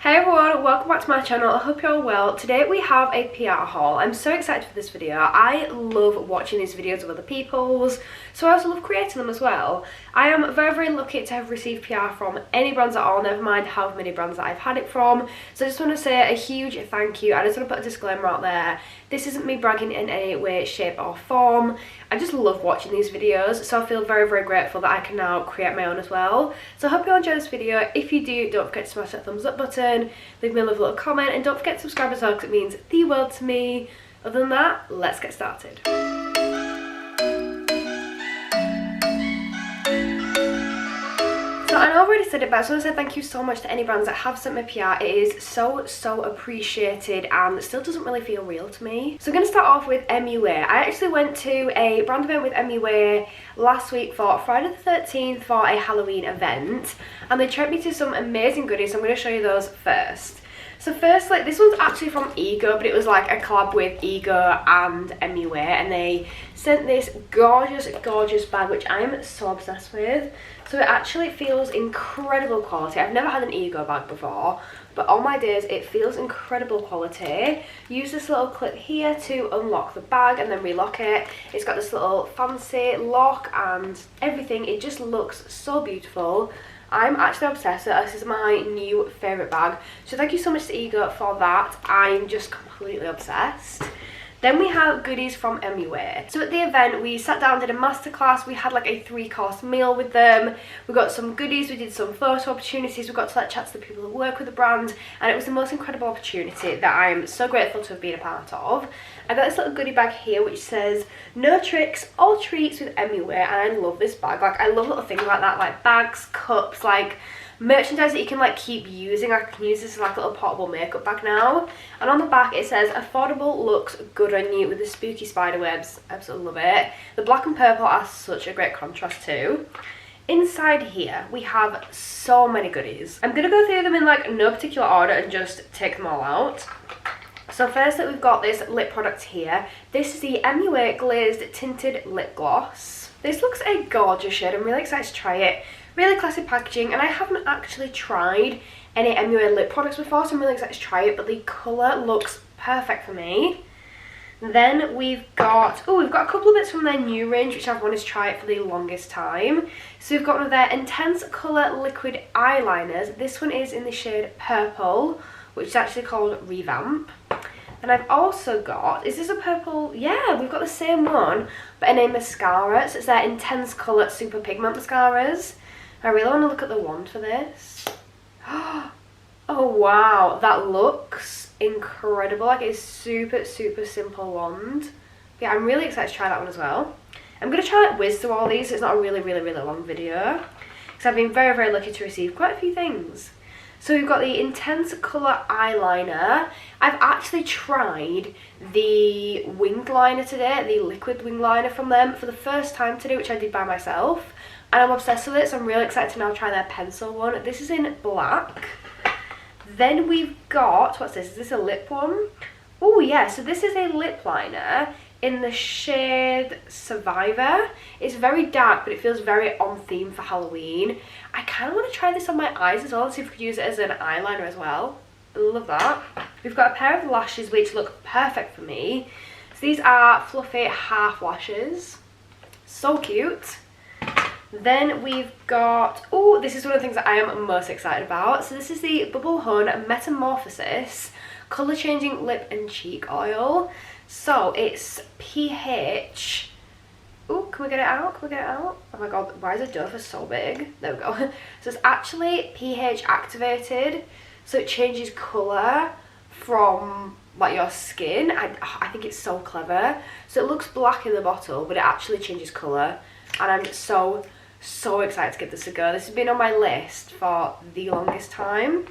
Hey everyone, welcome back to my channel. I hope you're all well. Today we have a PR haul. I'm so excited for this video. I love watching these videos of other people's, so I also love creating them as well. I am very lucky to have received PR from any brands at all, never mind how many brands that I've had it from. So I just want to say a huge thank you. I just want to put a disclaimer out there. This isn't me bragging in any way, shape or form. I just love watching these videos, so I feel very grateful that I can now create my own as well. So I hope you enjoy this video. If you do, don't forget to smash that thumbs up button, leave me a lovely little comment, and don't forget to subscribe as well because it means the world to me. Other than that, let's get started. So I know I've already said it, but I just want to say thank you so much to any brands that have sent me PR. It is so appreciated and still doesn't really feel real to me. So I'm going to start off with Moee. I actually went to a brand event with Moee last week for Friday the 13th for a Halloween event, and they treated me to some amazing goodies, so I'm going to show you those first. So firstly, this one's actually from Ego, but it was like a collab with Ego and Moee, and they sent this gorgeous bag, which I'm so obsessed with. So it actually feels incredible quality. I've never had an Ego bag before, but on my days it feels incredible quality. Use this little clip here to unlock the bag and then relock it. It's got this little fancy lock and everything. It just looks so beautiful. I'm actually obsessed with it. This is my new favourite bag. So thank you so much to Ego for that. I'm just completely obsessed. Then we have goodies from Moee. So at the event, we sat down, did a masterclass. We had like a 3-course meal with them. We got some goodies, we did some photo opportunities. We got to like chat to the people that work with the brand. And it was the most incredible opportunity that I'm so grateful to have been a part of. I got this little goodie bag here which says, "No tricks, all treats with Moee." And I love this bag. Like, I love little things like that, like bags, cups, like merchandise that you can like keep using. I can use this as like a little portable makeup bag now. And on the back it says, "Affordable, looks good on you," with the spooky spider webs. Absolutely love it. The black and purple are such a great contrast too. Inside here we have so many goodies. I'm gonna go through them in like no particular order and just take them all out. So firstly, we've got this lip product here. This is the Moee Glazed Tinted Lip Gloss. This looks a gorgeous shade. I'm really excited to try it. Really classy packaging, and I haven't actually tried any Moee lip products before, so I'm really excited to try it, but the colour looks perfect for me. Then we've got a couple of bits from their new range, which I've wanted to try it for the longest time. So we've got one of their Intense Colour Liquid Eyeliners. This one is in the shade Purple, which is actually called Revamp. And I've also got, is this a purple? Yeah, we've got the same one, but in a mascara. So it's their Intense Colour Super Pigment Mascaras. I really want to look at the wand for this. Oh wow, that looks incredible. Like, it's super simple wand. Yeah, I'm really excited to try that one as well. I'm going to try to whiz through all these so it's not a really long video, because I've been very lucky to receive quite a few things. So we've got the Intense Colour Eyeliner. I've actually tried the winged liner today, the liquid wing liner from them, for the first time today, which I did by myself. And I'm obsessed with it, so I'm really excited to now try their pencil one. This is in black. Then we've got, what's this? Is this a lip one? Oh yeah, so this is a lip liner in the shade Survivor. It's very dark, but it feels very on theme for Halloween. I kind of want to try this on my eyes as well, and see if we could use it as an eyeliner as well. I love that. We've got a pair of lashes which look perfect for me. So these are fluffy half lashes. So cute. Then we've got, oh, this is one of the things that I am most excited about. So this is the Bubble Hun Metamorphosis Colour Changing Lip and Cheek Oil. So it's pH, oh, can we get it out? Can we get it out? Oh my god, why is the doe so big? There we go. So it's actually pH activated, so it changes colour from like your skin. I think it's so clever. So it looks black in the bottle, but it actually changes colour, and I'm so excited to give this a go. This has been on my list for the longest time.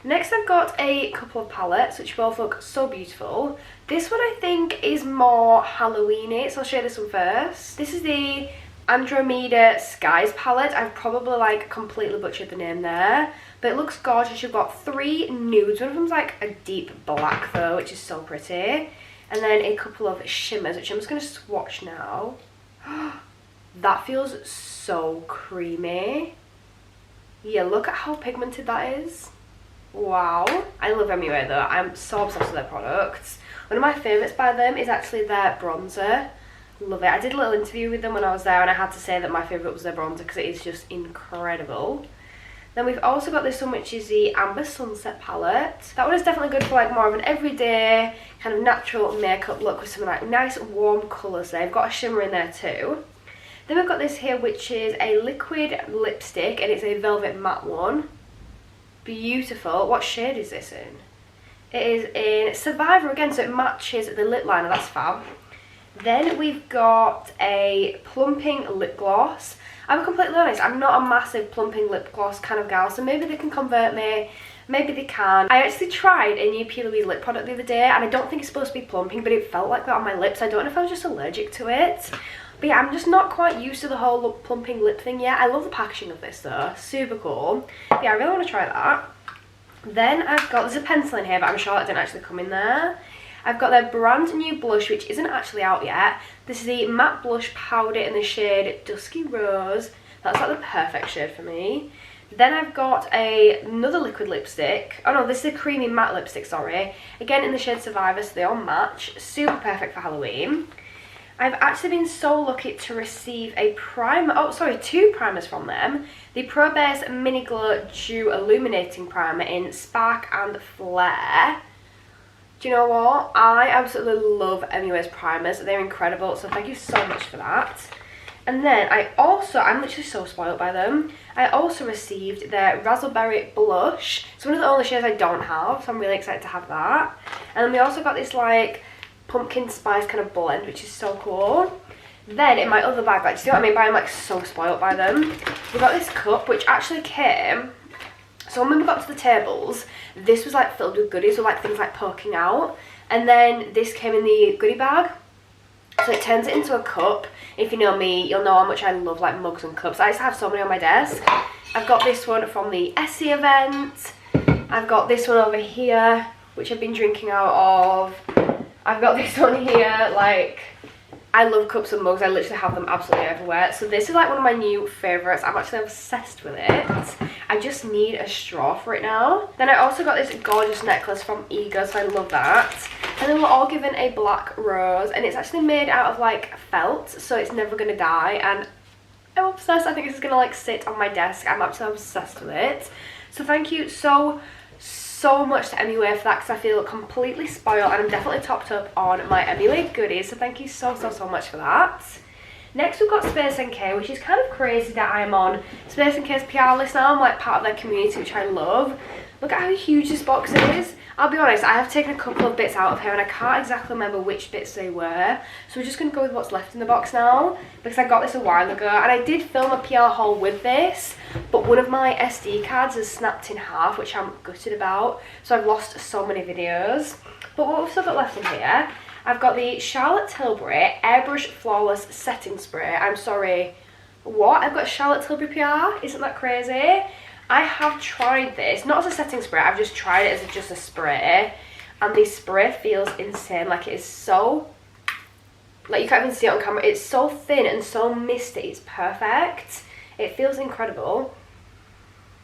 Next I've got a couple of palettes which both look so beautiful. This one I think is more Halloween-y, so I'll show you this one first. This is the Andromeda Skies palette. I've probably like completely butchered the name there, but it looks gorgeous. You've got 3 nudes. One of them's like a deep black though, which is so pretty. And then a couple of shimmers, which I'm just going to swatch now. That feels so creamy. Yeah, look at how pigmented that is. Wow. I love Moee though. I'm so obsessed with their products. One of my favourites by them is actually their bronzer. Love it. I did a little interview with them when I was there and I had to say that my favourite was their bronzer because it is just incredible. Then we've also got this one, which is the Amber Sunset palette. That one is definitely good for like more of an everyday kind of natural makeup look with some like nice warm colours there. They've got a shimmer in there too. Then we've got this here, which is a liquid lipstick and it's a velvet matte one. Beautiful. What shade is this in? It is in Survivor again, so it matches the lip liner. That's fab. Then we've got a plumping lip gloss. I'm completely honest, I'm not a massive plumping lip gloss kind of gal, so maybe they can convert me, maybe they can. I actually tried a new P. Louise lip product the other day and I don't think it's supposed to be plumping, but it felt like that on my lips. I don't know if I was just allergic to it. But yeah, I'm just not quite used to the whole plumping lip thing yet. I love the packaging of this though, super cool. Yeah, I really want to try that. Then I've got, there's a pencil in here, but I'm sure it didn't actually come in there. I've got their brand new blush, which isn't actually out yet. This is the matte blush powder in the shade Dusky Rose. That's like the perfect shade for me. Then I've got another liquid lipstick. Oh no, this is a creamy matte lipstick, sorry. Again in the shade Survivor, so they all match. Super perfect for Halloween. I've actually been so lucky to receive a primer, oh sorry, 2 primers from them. The Pro Base Mini Glow Dew Illuminating Primer in Spark and Flare. Do you know what? I absolutely love Moee's primers. They're incredible, so thank you so much for that. And then I'm literally so spoiled by them. I also received their Razzleberry Blush. It's one of the only shades I don't have, so I'm really excited to have that. And then we also got this like pumpkin spice kind of blend, which is so cool. Then in my other bag, like, do you see what I mean by I'm like so spoiled by them? We got this cup, which actually came, so when we got to the tables, this was like filled with goodies, with like things like poking out. And then this came in the goodie bag. So it turns it into a cup. If you know me, you'll know how much I love like mugs and cups. I used to have so many on my desk. I've got this one from the Essie event. I've got this one over here, which I've been drinking out of. I've got this one here, like, I love cups and mugs. I literally have them absolutely everywhere. So this is like one of my new favourites. I'm actually obsessed with it. I just need a straw for it now. Then I also got this gorgeous necklace from Ego, so I love that. And then we're all given a black rose, and it's actually made out of like felt, so it's never gonna die. And I'm obsessed. I think this is gonna like sit on my desk. I'm absolutely obsessed with it. So thank you so much to Moee for that, because I feel completely spoiled and I'm definitely topped up on my Moee goodies. So thank you so much for that. Next we've got Space NK, which is kind of crazy that I'm on Space NK's PR list now. I'm like part of their community, which I love. Look at how huge this box is. I'll be honest, I have taken a couple of bits out of here and I can't exactly remember which bits they were. So we're just going to go with what's left in the box now, because I got this a while ago and I did film a PR haul with this, but one of my SD cards has snapped in half, which I'm gutted about. So I've lost so many videos. But what we've still got left in here, I've got the Charlotte Tilbury Airbrush Flawless Setting Spray. I'm sorry, what? I've got Charlotte Tilbury PR? Isn't that crazy? I have tried this, not as a setting spray, I've just tried it as just a spray. And the spray feels insane, like it is so, like you can't even see it on camera. It's so thin and so misty, it's perfect. It feels incredible.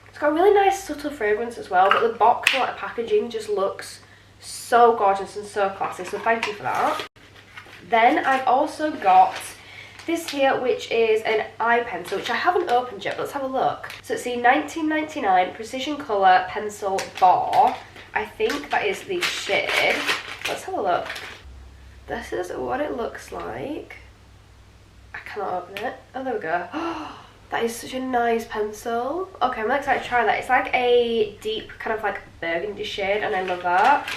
It's got a really nice subtle fragrance as well, but the box and like the packaging just looks so gorgeous and so classy, so thank you for that. Then I've also got this here, which is an eye pencil, which I haven't opened yet, but let's have a look. So it's the 1999 Precision Colour Pencil Bar. I think that is the shade. Let's have a look. This is what it looks like. I cannot open it. Oh, there we go. Oh, that is such a nice pencil. Okay, I'm excited to try that. It's like a deep kind of like burgundy shade, and I love that.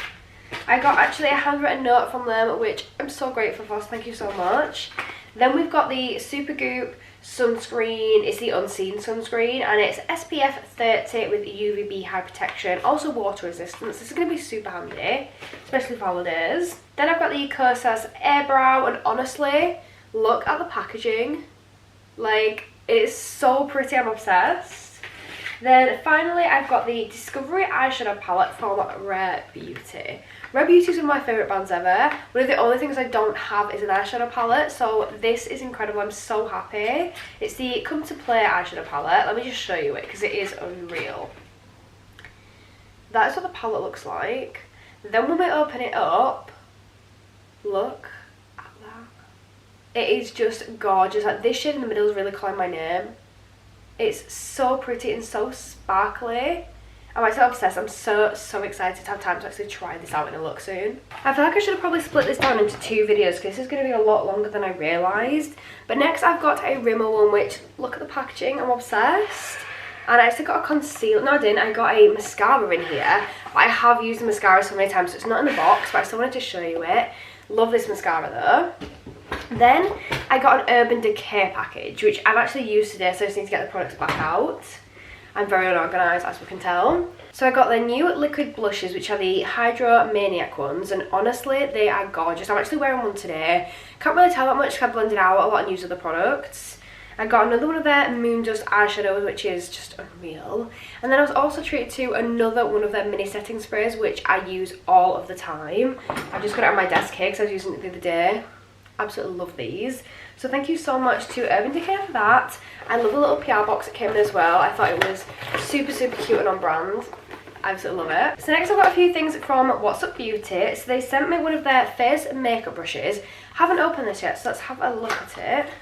I got actually a handwritten note from them, which I'm so grateful for, so thank you so much. Then we've got the Supergoop sunscreen. It's the Unseen sunscreen and it's SPF 30 with UVB high protection, also water resistance. This is going to be super handy, especially for holidays. Then I've got the Kosas Airbrow, and honestly, look at the packaging. Like, it is so pretty, I'm obsessed. Then finally I've got the Discovery eyeshadow palette from Rare Beauty. Rare Beauty is one of my favourite brands ever. One of the only things I don't have is an eyeshadow palette, so this is incredible. I'm so happy. It's the Come to Play eyeshadow palette. Let me just show you it because it is unreal. That is what the palette looks like. Then when we open it up, look at that. It is just gorgeous. Like, this shade in the middle is really calling my name. It's so pretty and so sparkly. I'm actually obsessed. I'm so excited to have time to actually try this out in a look soon. I feel like I should have probably split this down into 2 videos because this is going to be a lot longer than I realised. But next I've got a rimmer one, which, look at the packaging, I'm obsessed. And I actually got a concealer. No, I didn't. I got a mascara in here. But I have used the mascara so many times, so it's not in the box, but I still wanted to show you it. Love this mascara though. Then I got an Urban Decay package, which I've actually used today, so I just need to get the products back out. I'm very unorganised, as we can tell. So I got the new liquid blushes, which are the Hydro Maniac ones, and honestly, they are gorgeous. I'm actually wearing one today. Can't really tell that much because I blended out a lot and used other products. I got another one of their Moon Dust eyeshadows, which is just unreal. And then I was also treated to another one of their mini setting sprays, which I use all of the time. I've just got it on my desk here because I was using it the other day. Absolutely love these. So thank you so much to Urban Decay for that. I love the little PR box it came in as well. I thought it was super cute and on brand. I absolutely love it. So next I've got a few things from What's Up Beauty. So they sent me one of their face makeup brushes. Haven't opened this yet, so let's have a look at it.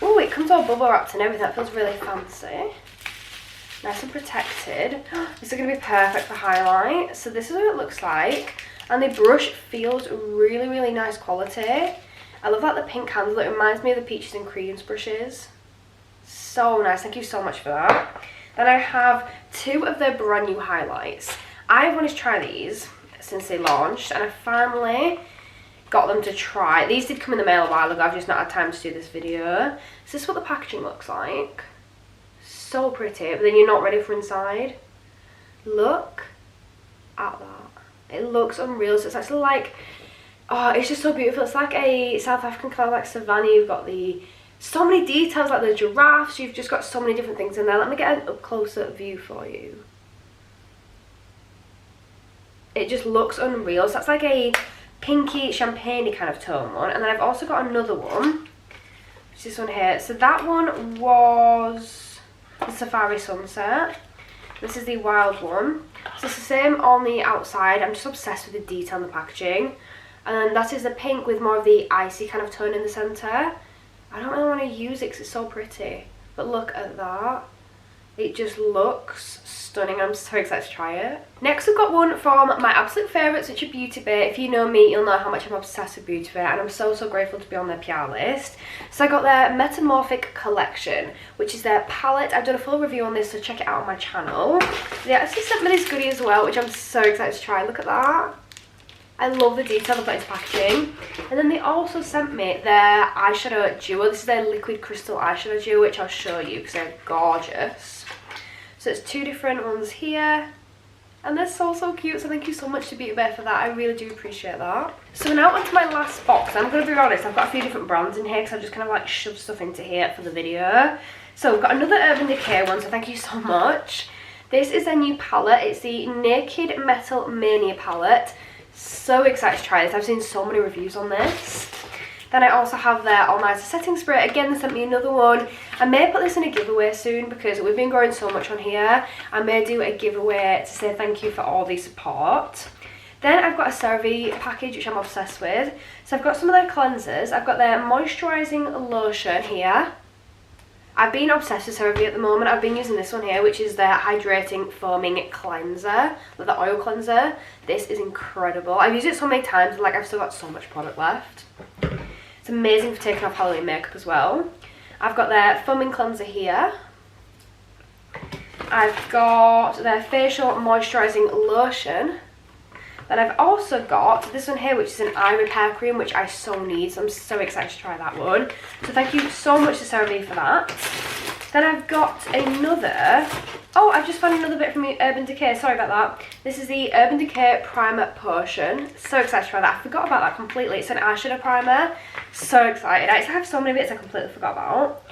Oh, it comes all bubble wrapped and everything. That feels really fancy. Nice and protected. This is going to be perfect for highlight. So this is what it looks like. And the brush feels really nice quality. I love that the pink handle. It reminds me of the Peaches and Creams brushes. So nice. Thank you so much for that. Then I have 2 of their brand new highlights. I've wanted to try these since they launched, and I finally got them to try. These did come in the mail a while ago. I've just not had time to do this video. So this is what the packaging looks like. So pretty, but then you're not ready for inside. Look at that. It looks unreal. So it's actually like, oh, it's just so beautiful. It's like a South African colour, like savannah. You've got so many details, like the giraffes. You've just got so many different things in there. Let me get a closer view for you. It just looks unreal. So that's like a pinky champagne kind of tone one. And then I've also got another one, which is this one here. So that one was the Safari Sunset. This is the Wild one. So it's the same on the outside. I'm just obsessed with the detail in the packaging. And then that is the pink with more of the icy kind of tone in the centre. I don't really want to use it because it's so pretty. But look at that. It just looks stunning. I'm so excited to try it. Next I've got one from my absolute favourites, which are Beauty Bay. If you know me, you'll know how much I'm obsessed with Beauty Bay, and I'm so grateful to be on their PR list. So I got their Metamorphic collection, which is their palette. I've done a full review on this, so check it out on my channel. They actually sent me this goodie as well, which I'm so excited to try. Look at that. I love the detail they've got in packaging. And then they also sent me their eyeshadow duo. This is their liquid crystal eyeshadow duo, which I'll show you because they're gorgeous. So it's 2 different ones here. And they're so cute. So thank you so much to Beauty Bay for that. I really do appreciate that. So now onto my last box. I'm going to be honest, I've got a few different brands in here because I've just kind of like shoved stuff into here for the video. So we've got another Urban Decay one, so thank you so much. This is their new palette. It's the Naked Metal Mania palette. So excited to try this. I've seen so many reviews on this. Then I also have their All Nighter setting spray. Again, they sent me another one. I may put this in a giveaway soon because we've been growing so much on here. I may do a giveaway to say thank you for all the support. Then I've got a CeraVe package, which I'm obsessed with. So I've got some of their cleansers. I've got their moisturising lotion here. I've been obsessed with CeraVe at the moment. I've been using this one here, which is their hydrating foaming cleanser, the oil cleanser. This is incredible. I've used it so many times, and like I've still got so much product left. It's amazing for taking off Halloween makeup as well. I've got their foaming cleanser here. I've got their facial moisturising lotion. Then I've also got this one here, which is an eye repair cream, which I so need. So I'm so excited to try that one. So thank you so much to CeraVe for that. Then I've got another... Oh, I've just found another bit from Urban Decay. Sorry about that. This is the Urban Decay Primer Potion. So excited to try that. I forgot about that completely. It's an eyeshadow primer. So excited. I actually have so many bits I completely forgot about.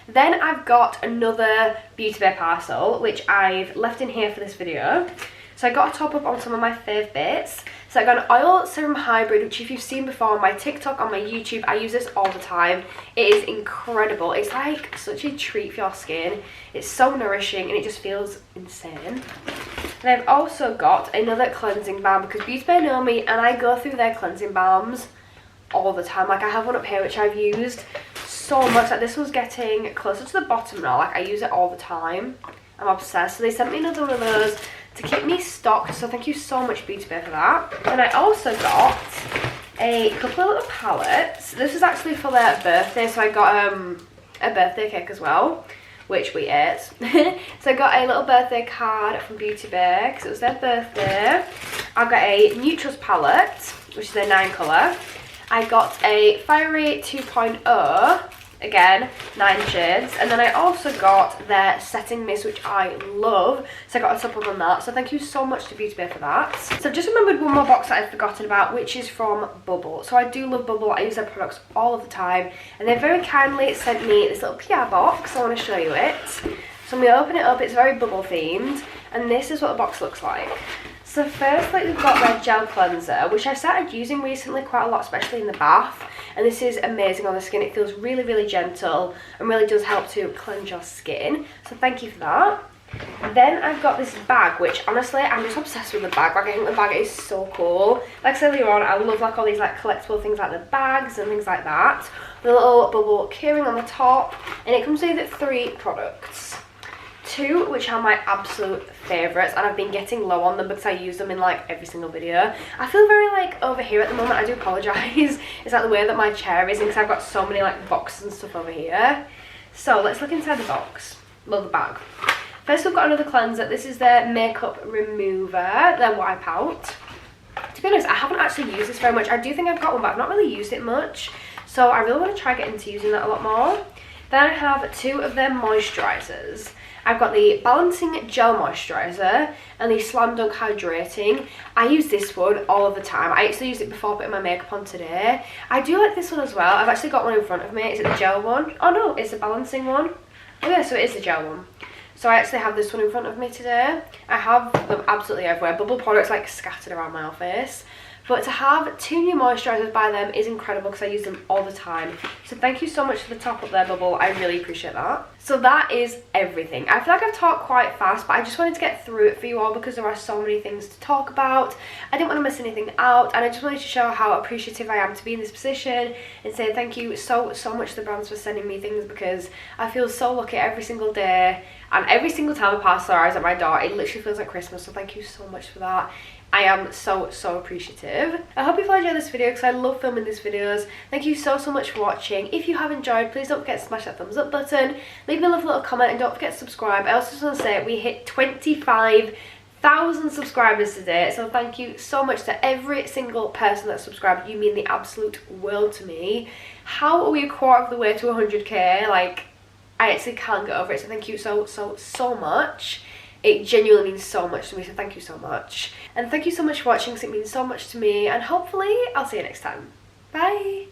Then I've got another Beauty Bay parcel, which I've left in here for this video. So I got a top up on some of my fave bits. So I got an oil serum hybrid, which if you've seen before on my TikTok, on my YouTube, I use this all the time. It is incredible. It's like such a treat for your skin. It's so nourishing and it just feels insane. And I've also got another cleansing balm because Beauty Bay know me and I go through their cleansing balms all the time. Like I have one up here which I've used so much. Like this one's getting closer to the bottom now. Like I use it all the time. I'm obsessed. So they sent me another one of those to keep me stocked. So thank you so much, Beauty Bay, for that. And I also got a couple of little palettes. This is actually for their birthday. So I got a birthday cake as well, which we ate. So I got a little birthday card from Beauty Bay because it was their birthday. I got a Neutrals palette, which is their 9 colour. I got a Fiery 2.0, again, 9 shades. And then I also got their setting mist, which I love. So I got a top up on that. So thank you so much to Beauty Bay for that. So I've just remembered one more box that I've forgotten about, which is from Bubble. So I do love Bubble. I use their products all of the time. And they very kindly sent me this little PR box. I want to show you it. So I'm going to open it up. It's very Bubble themed. And this is what the box looks like. So first, like, we've got their gel cleanser, which I started using recently quite a lot, especially in the bath. And this is amazing on the skin. It feels really, really gentle and really does help to cleanse your skin. So thank you for that. Then I've got this bag, which honestly, I'm just obsessed with the bag. Like I think the bag is so cool. Like I said earlier on, I love like all these like collectible things like the bags and things like that. The little bubble keyring on the top. And it comes with 3 products. 2 which are my absolute favourites, and I've been getting low on them because I use them in like every single video. I feel very like over here at the moment. I do apologise. It's like the way that my chair is because I've got so many like boxes and stuff over here. So let's look inside the box. Well, the bag. First we've got another cleanser. This is their makeup remover, their wipe out. To be honest, I haven't actually used this very much. I do think I've got one, but I've not really used it much. So I really want to try getting into using that a lot more. Then I have 2 of their moisturisers. I've got the Balancing Gel Moisturiser and the Slam Dunk Hydrating. I use this one all of the time. I actually used it before putting my makeup on today. I do like this one as well. I've actually got one in front of me. Is it the gel one? Oh no, it's the balancing one. Oh yeah, so it is the gel one. So I actually have this one in front of me today. I have them absolutely everywhere. Bubble products like scattered around my office. But to have 2 new moisturisers by them is incredible because I use them all the time. So thank you so much for the top up there, Bubble. I really appreciate that. So that is everything. I feel like I've talked quite fast, but I just wanted to get through it for you all because there are so many things to talk about. I didn't want to miss anything out, and I just wanted to show how appreciative I am to be in this position and say thank you so much to the brands for sending me things, because I feel so lucky every single day, and every single time I pass their eyes at my door, it literally feels like Christmas. So thank you so much for that. I am so appreciative. I hope you've enjoyed this video because I love filming these videos. Thank you so much for watching. If you have enjoyed, please don't forget to smash that thumbs up button. Leave me a lovely little comment and don't forget to subscribe. I also just want to say we hit 25,000 subscribers today, so thank you so much to every single person that subscribed. You mean the absolute world to me. How are we a quarter of the way to 100k? Like, I actually can't get over it, so thank you so much. It genuinely means so much to me, so thank you so much. And thank you so much for watching because it means so much to me, and hopefully I'll see you next time. Bye!